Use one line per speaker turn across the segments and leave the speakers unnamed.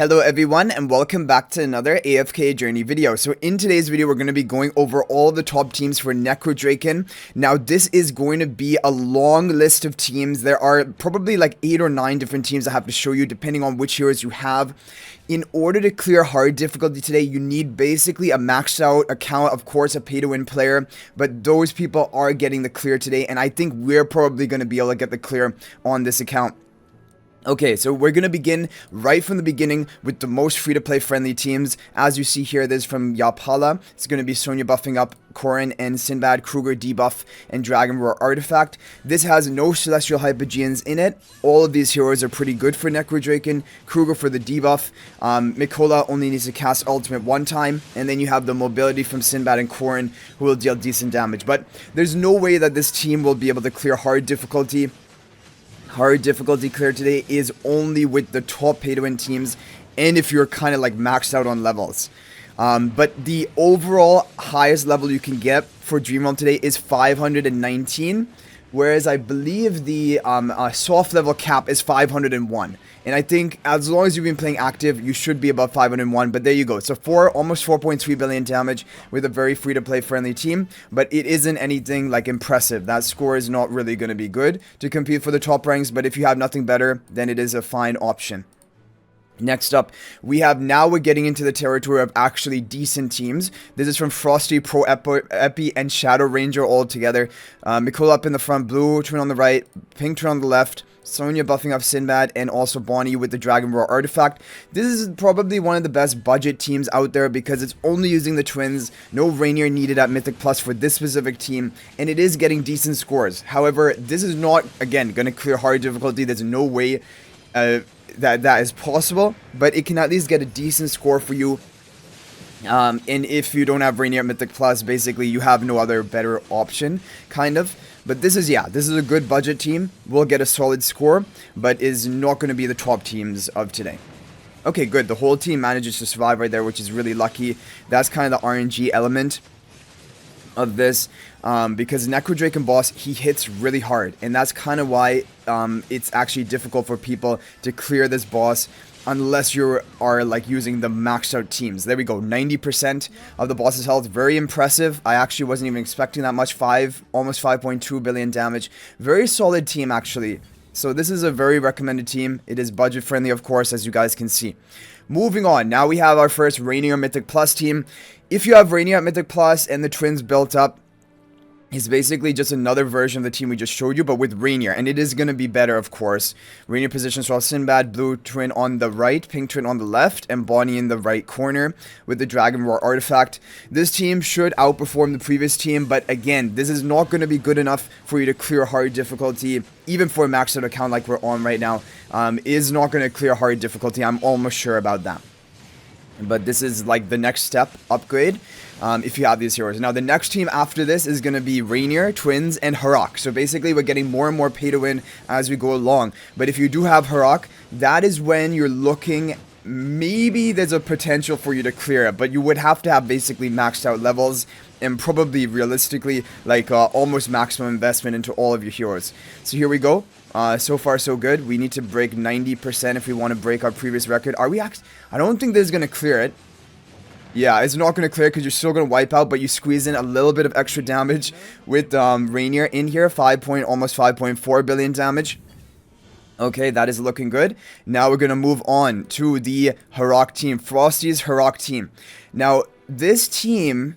Hello everyone and welcome back to another AFK journey video. So in today's video we're going to be going over all the top teams for Necrodrakon. Now this is going to be a long list of teams. There are probably like 8 or 9 different teams I have to show you depending on which heroes you have. In order to clear hard difficulty today, you need basically a maxed out account, of course a pay to win player, but those people are getting the clear today and I think we're probably going to be able to get the clear on this account. Okay, so we're going to begin right from the beginning with the most free-to-play friendly teams. As you see here, this is from Yapala. It's going to be Sonya buffing up Korin and Sinbad, Kruger debuff, and Dragon Roar artifact. This has no Celestial Hypogeans in it. All of these heroes are pretty good for Necrodrakon. Kruger for the debuff. Mikola only needs to cast ultimate one time. And then you have the mobility from Sinbad and Korin who will deal decent damage. But there's no way that this team will be able to clear hard difficulty. Hard difficulty clear today is only with the top pay-to-win teams and if you're kind of like maxed out on levels. But the overall highest level you can get for Dream Realm today is 519, whereas I believe the soft level cap is 501. And I think as long as you've been playing active, you should be above 501. But there you go. So almost 4.3 billion damage with a very free-to-play friendly team. But it isn't anything like impressive. That score is not really going to be good to compete for the top ranks. But if you have nothing better, then it is a fine option. Next up, we're getting into the territory of actually decent teams. This is from Frosty, Pro Epi, and Shadow Ranger all together. Mikola up in the front, Blue Twin on the right, Pink Twin on the left, Sonya buffing up Sinbad, and also Bonnie with the Dragon Roar artifact. This is probably one of the best budget teams out there because it's only using the twins, No-Reinier needed at Mythic Plus for this specific team, and it is getting decent scores. However, this is not, again, going to clear hard difficulty. There's no way that is possible, but it can at least get a decent score for you. And if you don't have Rainier at Mythic Plus, basically you have no other better option, kind of. But this is a good budget team. Will get a solid score, but is not going to be the top teams of today. Okay, good. The whole team manages to survive right there, which is really lucky. That's kind of the RNG element of this, because Necrodrakon boss, he hits really hard, and that's kind of why it's actually difficult for people to clear this boss unless you are like using the maxed out teams. There we go, 90% of the boss's health, very impressive. I actually wasn't even expecting that much. Almost 5.2 billion damage. Very solid team actually. So this is a very recommended team. It is budget friendly, of course, as you guys can see. Moving on, now we have our first Rainier Mythic Plus team. If you have Rainier at Mythic Plus and the twins built up, it's basically just another version of the team we just showed you, but with Rainier, and it is going to be better, of course. Rainier positions well Sinbad, Blue Twin on the right, Pink Twin on the left, and Bonnie in the right corner with the Dragon Roar artifact. This team should outperform the previous team, but again, this is not going to be good enough for you to clear hard difficulty, even for a maxed out account like we're on right now. Is not going to clear hard difficulty, I'm almost sure about that. But this is like the next step upgrade if you have these heroes. Now the next team after this is going to be Rainier, Twins, and Harak. So basically we're getting more and more pay to win as we go along. But if you do have Harak, that is when you're looking, maybe there's a potential for you to clear it. But you would have to have basically maxed out levels and probably realistically like almost maximum investment into all of your heroes. So here we go. So far so good. We need to break 90% if we want to break our previous record. Are we actually? I don't think this is going to clear it. Yeah, it's not going to clear because you're still going to wipe out, but you squeeze in a little bit of extra damage with Rainier in here. Almost 5.4 billion damage. Okay, that is looking good. Now we're going to move on to the Harak team. Frosty's Harak team. Now, this team,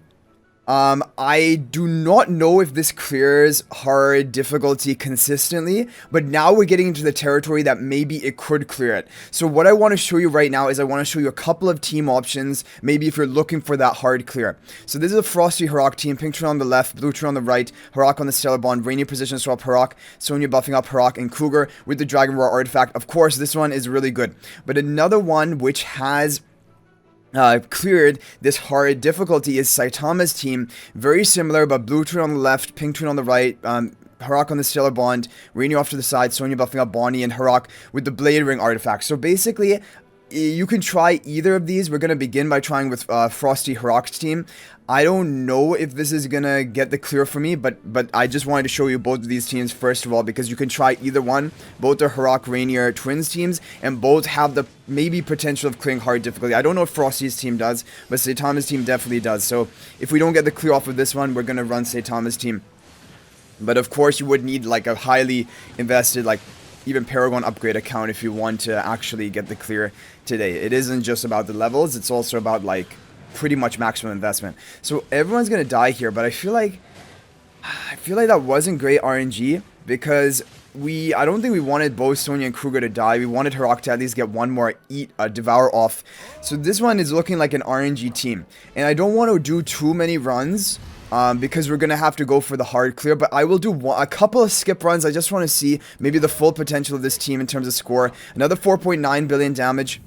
I do not know if this clears hard difficulty consistently, but now we're getting into the territory that maybe it could clear it. So what I want to show you right now is I want to show you a couple of team options, maybe if you're looking for that hard clear. So this is a Frosty Harak team, Pink Twin on the left, Blue Twin on the right, Harak on the Stellar Bond, Rainier position swap Harak, Sonya buffing up Harak, and Kruger with the Dragon Roar artifact. Of course, this one is really good. But another one which has cleared this hard difficulty is Saitama's team. Very similar, but Blue Twin on the left, Pink Twin on the right, Harak on the Stellar Bond, Rainier off to the side, Sonya buffing up Bonnie, and Harak with the Blade Ring artifact. So basically, you can try either of these. We're going to begin by trying with Frosty Harak's team. I don't know if this is going to get the clear for me, but I just wanted to show you both of these teams first of all, because you can try either one. Both are No-Reinier twins teams, and both have the maybe potential of clearing hard difficulty. I don't know if Frosty's team does, but Saitama's team definitely does. So if we don't get the clear off of this one, we're going to run Saitama's team. But of course, you would need like a highly invested, like even Paragon upgrade account if you want to actually get the clear today. It isn't just about the levels, it's also about like pretty much maximum investment. So everyone's gonna die here, but I feel like that wasn't great RNG, because I don't think we wanted both Sonya and Kruger to die. We wanted Harak to at least get one more devour off. So this one is looking like an RNG team, and I don't want to do too many runs because we're gonna have to go for the hard clear, but I will do a couple of skip runs. I just want to see maybe the full potential of this team in terms of score. Another 4.9 billion damage.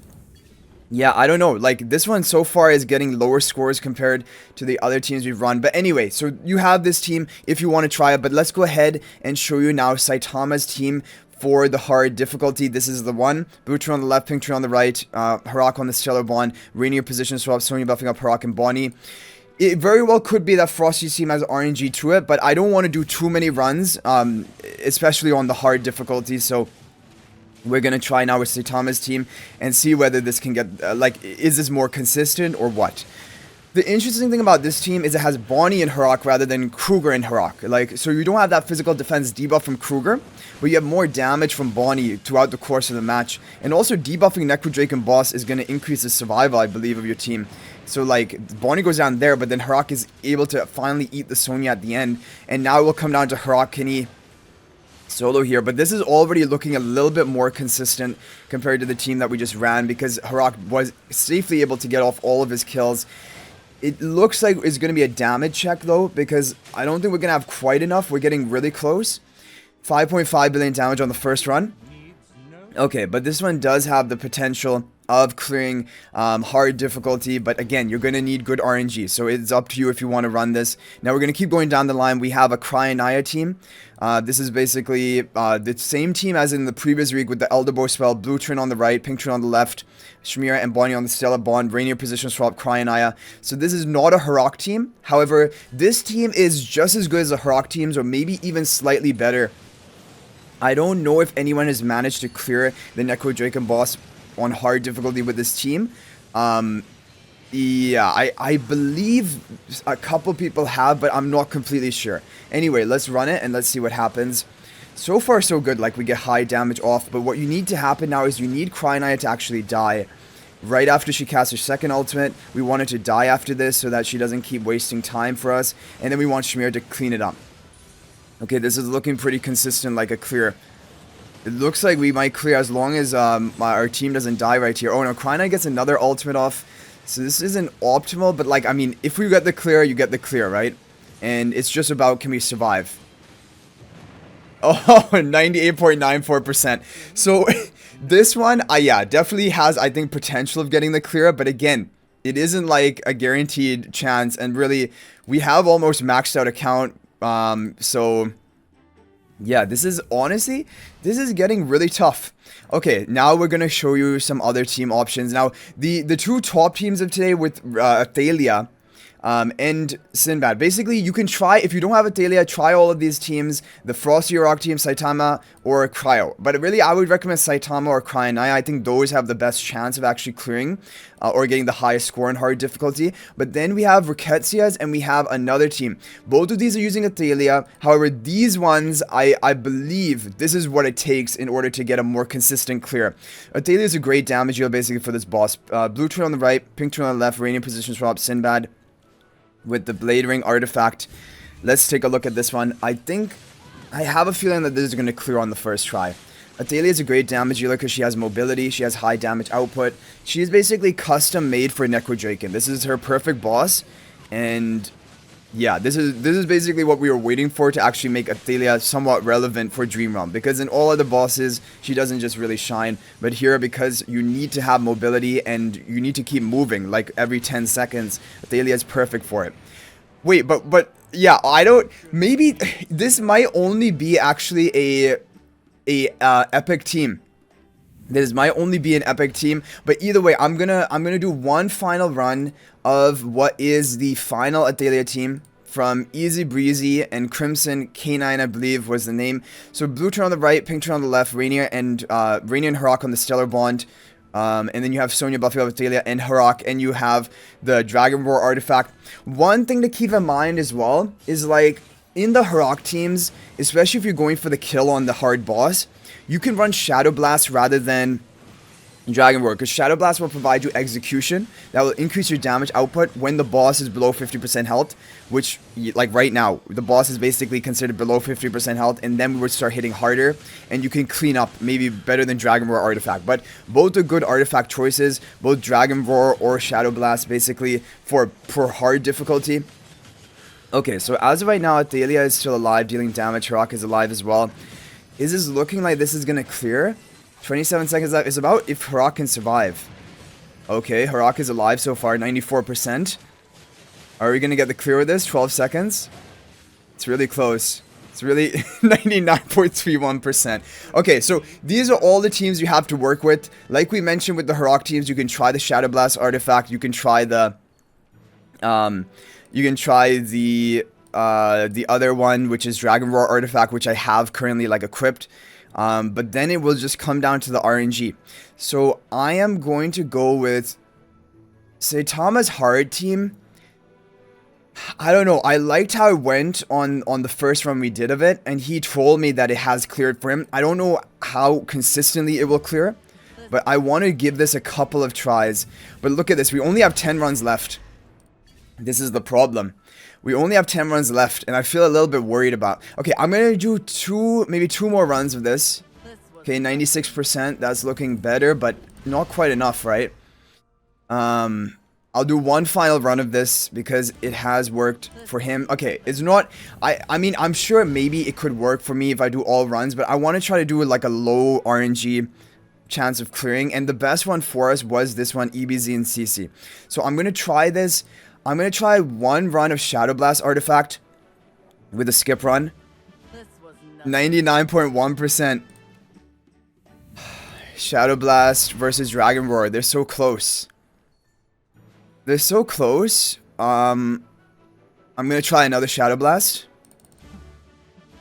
Yeah, I don't know, like, this one so far is getting lower scores compared to the other teams we've run. But anyway, so you have this team if you want to try it, but let's go ahead and show you now Saitama's team for the hard difficulty. This is the one. Blue Tree on the left, Pink Tree on the right, Harak on the Stellar Bond, Reinier position swap, Sonya buffing up Harak and Bonnie. It very well could be that Frosty's team has RNG to it, but I don't want to do too many runs, especially on the hard difficulty, so we're going to try now with Saitama's team and see whether this can get, is this more consistent or what? The interesting thing about this team is it has Bonnie and Harak rather than Kruger and Harak. Like, so you don't have that physical defense debuff from Kruger, but you have more damage from Bonnie throughout the course of the match. And also debuffing Necrodrakon boss is going to increase the survival, I believe, of your team. So like, Bonnie goes down there, but then Harak is able to finally eat the Sonya at the end. And now it will come down to Harak, can he solo here, but this is already looking a little bit more consistent compared to the team that we just ran, because Harak was safely able to get off all of his kills. It looks like it's going to be a damage check though, because I don't think we're going to have quite enough. We're getting really close. 5.5 billion damage on the first run. Okay, but this one does have the potential of clearing hard difficulty, but again, you're going to need good RNG, so it's up to you if you want to run this. Now we're going to keep going down the line. We have a Cryonaia team. This is basically the same team as in the previous week with the Elderbow spell, Blue Trin on the right, Pink Trin on the left, Shmira and Bonnie on the Stellar Bond, Reinier position swap, Cryonaia. So this is not a Harak team. However, this team is just as good as the Harak teams, or maybe even slightly better. I don't know if anyone has managed to clear the Necrodrakon boss on hard difficulty with this team. Yeah, I believe a couple people have, but I'm not completely sure. Anyway, let's run it and let's see what happens. So far, so good. Like, we get high damage off, but what you need to happen now is you need Cryonaia to actually die. Right after she casts her second ultimate, we want her to die after this so that she doesn't keep wasting time for us, and then we want Shmir to clean it up. Okay, this is looking pretty consistent, like a clear. It looks like we might clear as long as our team doesn't die right here. Oh no, Cryonaia gets another ultimate off. So this isn't optimal, but like, I mean, if we get the clear, you get the clear, right? And it's just about, can we survive? Oh, 98.94%. So this one, yeah, definitely has, I think, potential of getting the clear. But again, it isn't like a guaranteed chance. And really, we have almost maxed out account. So yeah, this is honestly, this is getting really tough. Okay, now we're gonna show you some other team options. Now, the two top teams of today with Athalia and Sinbad. Basically, you can try, if you don't have Athalia, try all of these teams, the Frosty Harak team, Saitama, or Cryo. But really, I would recommend Saitama or Cryonaia. I think those have the best chance of actually clearing or getting the highest score in hard difficulty. But then we have Riketsia's and we have another team. Both of these are using Athalia. However, these ones, I believe this is what it takes in order to get a more consistent clear. Athalia is a great damage deal basically for this boss. Blue Tree on the right, Pink Tree on the left, Rainier position swap, Sinbad with the Blade Ring artifact. Let's take a look at this one. I have a feeling that this is going to clear on the first try. Athalia is a great damage dealer because she has mobility, she has high damage output. She is basically custom made for Necrodrakon. This is her perfect boss, and yeah, this is basically what we were waiting for to actually make Athalia somewhat relevant for Dream Realm, because in all other bosses she doesn't just really shine, but here, because you need to have mobility and you need to keep moving like every 10 seconds, Athalia is perfect for it. Wait, but yeah, I don't, maybe this might only be actually a epic team. This might only be an epic team, but either way, I'm gonna do one final run of what is the final Athalia team from Easy Breezy and Crimson K9, I believe was the name. So blue turn on the right, pink turn on the left, Rainier and Harak on the Stellar Bond. And then you have Sonya, Buffy, Athalia, and Harak, and you have the Dragon Roar artifact. One thing to keep in mind as well is, like, in the Harak teams, especially if you're going for the kill on the hard boss, you can run Shadowblast rather than Dragon Roar, because Shadowblast will provide you execution that will increase your damage output when the boss is below 50% health, which, like right now, the boss is basically considered below 50% health, and then we would start hitting harder, and you can clean up maybe better than Dragon Roar artifact. But both are good artifact choices, both Dragon Roar or Shadowblast, basically, for hard difficulty. Okay, so as of right now, Athalia is still alive, dealing damage. Harak is alive as well. Is this looking like this is going to clear? 27 seconds left. It's about if Harak can survive. Okay, Harak is alive so far, 94%. Are we going to get the clear with this? 12 seconds. It's really close. It's really 99.31%. Okay, so these are all the teams you have to work with. Like we mentioned with the Harak teams, you can try the Shadowblast artifact. You can try the... the other one, which is Dragon Roar artifact, which I have currently like equipped. But then it will just come down to the RNG. So I am going to go with Saitama's hard team. I don't know. I liked how it went on the first run we did of it, and he told me that it has cleared for him. I don't know how consistently it will clear, but I want to give this a couple of tries. But look at this. We only have 10 runs left. This is the problem. We only have 10 runs left, and I feel a little bit worried about... Okay, I'm going to do maybe two more runs of this. Okay, 96%. That's looking better, but not quite enough, right? I'll do one final run of this because it has worked for him. Okay, it's not... I mean, I'm sure maybe it could work for me if I do all runs, but I want to try to do like a low RNG chance of clearing, and the best one for us was this one, EBZ and CC. So I'm going to try this... I'm going to try one run of Shadowblast artifact with a skip run. 99.1%. Shadowblast versus Dragon Roar. They're so close. They're so close. I'm going to try another Shadowblast.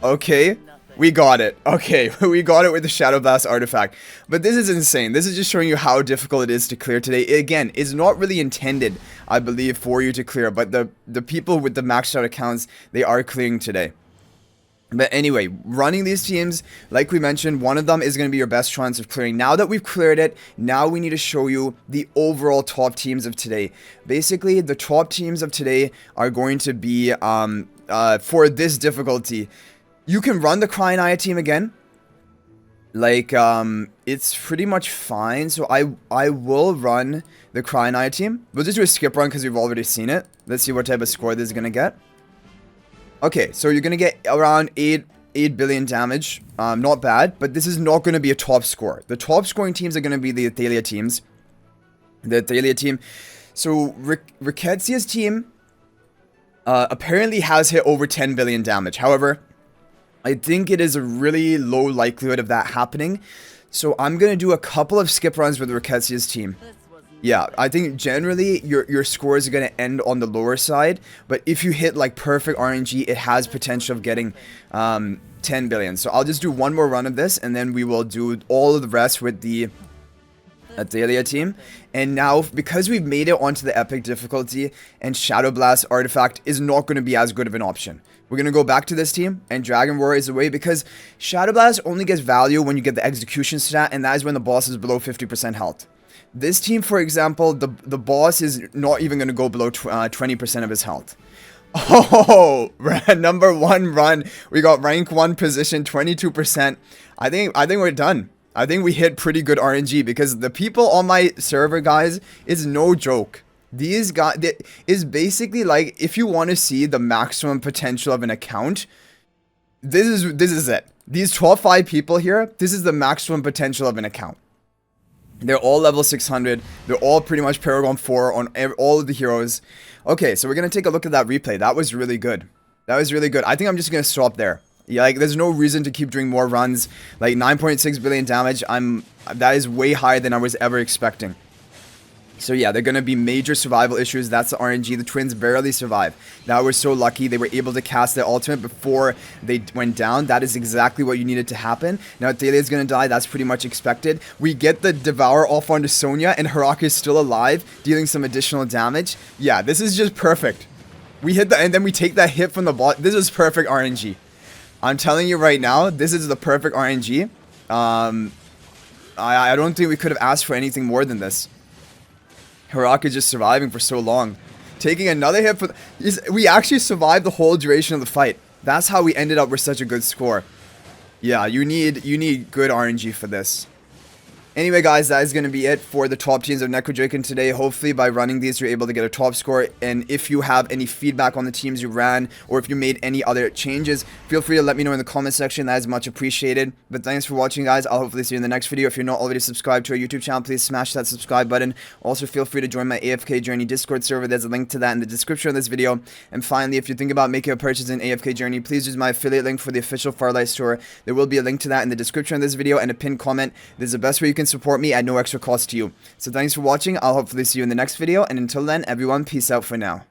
Okay. We got it. Okay, we got it with the Shadowblast artifact. But this is insane. This is just showing you how difficult it is to clear today. Again, it's not really intended, I believe, for you to clear. But the people with the maxed out accounts, they are clearing today. But anyway, running these teams, like we mentioned, one of them is going to be your best chance of clearing. Now that we've cleared it, now we need to show you the overall top teams of today. Basically, the top teams of today are going to be, for this difficulty... You can run the Cryonaia team again. Like, it's pretty much fine. So I will run the Cryonaia team. We'll just do a skip run because we've already seen it. Let's see what type of score this is going to get. Okay, so you're going to get around 8 billion damage. Not bad, but this is not going to be a top score. The top scoring teams are going to be the Athalia teams. The Athalia team. So, Ricketsia's team apparently has hit over 10 billion damage. However... I think it is a really low likelihood of that happening. So I'm going to do a couple of skip runs with Ricketsia's team. Yeah, I think generally your scores are going to end on the lower side. But if you hit like perfect RNG, it has potential of getting 10 billion. So I'll just do one more run of this, and then we will do all of the rest with the Athalia team. And now, because we've made it onto the epic difficulty, and Shadowblast artifact is not going to be as good of an option. We're going to go back to this team, and Dragon Roar is away because Shadowblast only gets value when you get the execution stat, and that is when the boss is below 50% health. This team, for example, the boss is not even going to go below 20% of his health. Oh, number one run. We got rank 1 position, 22%. I think we're done. I think we hit pretty good RNG because the people on my server, guys, is no joke. These guys is basically like, if you want to see the maximum potential of an account, this is it. These 12-5 people here, this is the maximum potential of an account. They're all level 600. They're all pretty much Paragon 4 on all of the heroes. Okay, so we're going to take a look at that replay. That was really good. That was really good. I think I'm just going to stop there. Yeah, like there's no reason to keep doing more runs. Like 9.6 billion damage, that is way higher than I was ever expecting. So yeah, they're going to be major survival issues. That's the RNG. The twins barely survive. Now we're so lucky they were able to cast their ultimate before they went down. That is exactly what you needed to happen. Now Athalia is going to die. That's pretty much expected. We get the Devour off onto Sonya, and Harak is still alive, dealing some additional damage. Yeah, this is just perfect. We hit and then we take that hit from the bot. This is perfect RNG. I'm telling you right now, this is the perfect RNG. I don't think we could have asked for anything more than this. Harak is just surviving for so long. Taking another hit for... we actually survived the whole duration of the fight. That's how we ended up with such a good score. Yeah, you need good RNG for this. Anyway, guys, that is going to be it for the top teams of Necrodrakon today. Hopefully, by running these, you're able to get a top score. And if you have any feedback on the teams you ran, or if you made any other changes, feel free to let me know in the comment section. That is much appreciated. But thanks for watching, guys. I'll hopefully see you in the next video. If you're not already subscribed to our YouTube channel, please smash that subscribe button. Also, feel free to join my AFK Journey Discord server. There's a link to that in the description of this video. And finally, if you're thinking about making a purchase in AFK Journey, please use my affiliate link for the official Farlight store. There will be a link to that in the description of this video and a pinned comment. This is the best way you can support me at no extra cost to you. So thanks for watching. I'll hopefully see you in the next video, and until then, everyone, peace out for now.